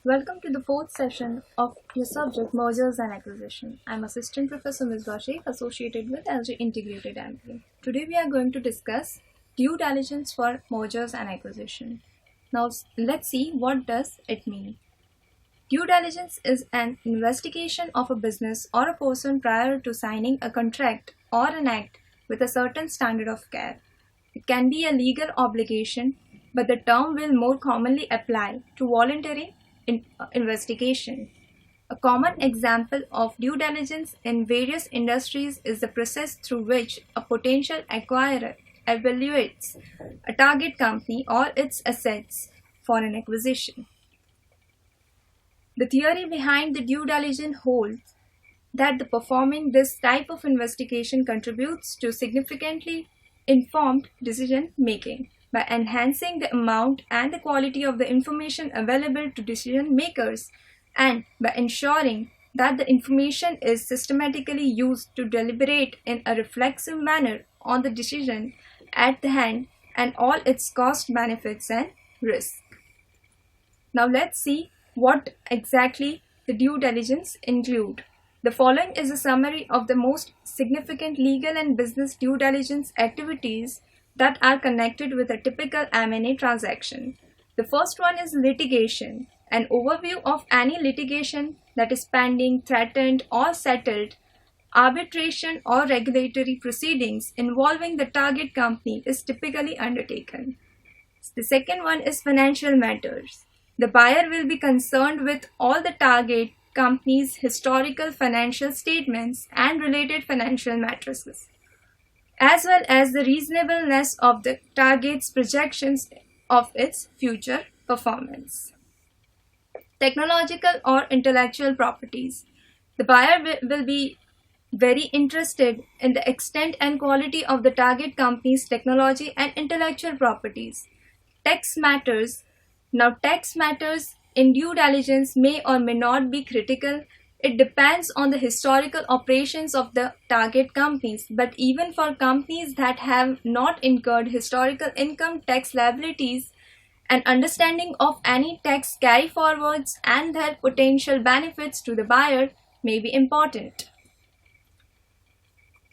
Welcome to the fourth session of your subject Mergers and Acquisition. I'm Assistant Professor Misba, Shaikh, associated with LG Integrated MBA. Today we are going to discuss due diligence for mergers and acquisition. Now let's see what does it mean. Due diligence is an investigation of a business or a person prior to signing a contract or an act with a certain standard of care. It can be a legal obligation, but the term will more commonly apply to voluntary investigation. A common example of due diligence in various industries is the process through which a potential acquirer evaluates a target company or its assets for an acquisition. The theory behind the due diligence holds that the performing this type of investigation contributes to significantly informed decision making by enhancing the amount and the quality of the information available to decision makers and by ensuring that the information is systematically used to deliberate in a reflexive manner on the decision at the hand and all its cost, benefits and risks. Now let's see what exactly the due diligence include. The following is a summary of the most significant legal and business due diligence activities that are connected with a typical M&A transaction. The first one is litigation, an overview of any litigation that is pending, threatened or settled. Arbitration or regulatory proceedings involving the target company is typically undertaken. The second one is financial matters. The buyer will be concerned with all the target company's historical financial statements and related financial matrices, as well as the reasonableness of the target's projections of its future performance. Technological or intellectual properties. The buyer will be very interested in the extent and quality of the target company's technology and intellectual properties. Tax matters. Now, tax matters in due diligence may or may not be critical. It depends on the historical operations of the target companies, but even for companies that have not incurred historical income tax liabilities, an understanding of any tax carry forwards and their potential benefits to the buyer may be important.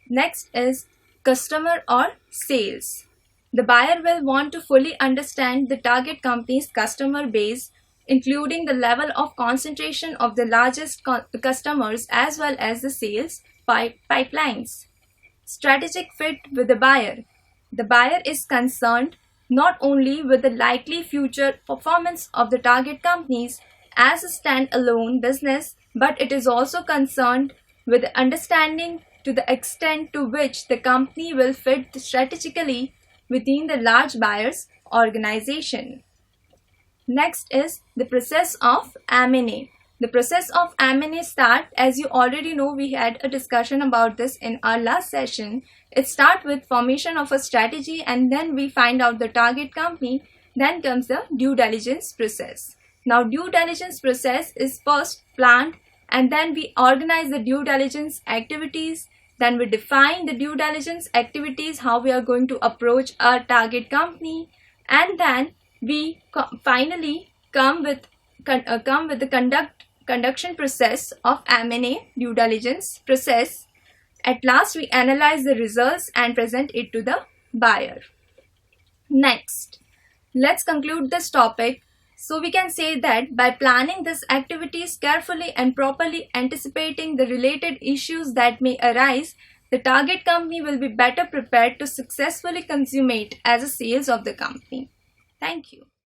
Next is customer or sales. The buyer will want to fully understand the target company's customer base, including the level of concentration of the largest customers as well as the sales pipelines. Strategic fit with the buyer. The buyer is concerned not only with the likely future performance of the target companies as a standalone business, but it is also concerned with the understanding to the extent to which the company will fit strategically within the large buyer's organization. Next is the process of M&A. The process of M&A starts, as you already know, we had a discussion about this in our last session. It starts with formation of a strategy and then we find out the target company. Then comes the due diligence process. Now, due diligence process is first planned and then we organize the due diligence activities. Then we define the due diligence activities, how we are going to approach our target company, and then we finally come with the conduction process of M&A due diligence process. At last, we analyze the results and present it to the buyer. Next, let's conclude this topic. So we can say that by planning these activities carefully and properly anticipating the related issues that may arise, the target company will be better prepared to successfully consummate as a sales of the company. Thank you.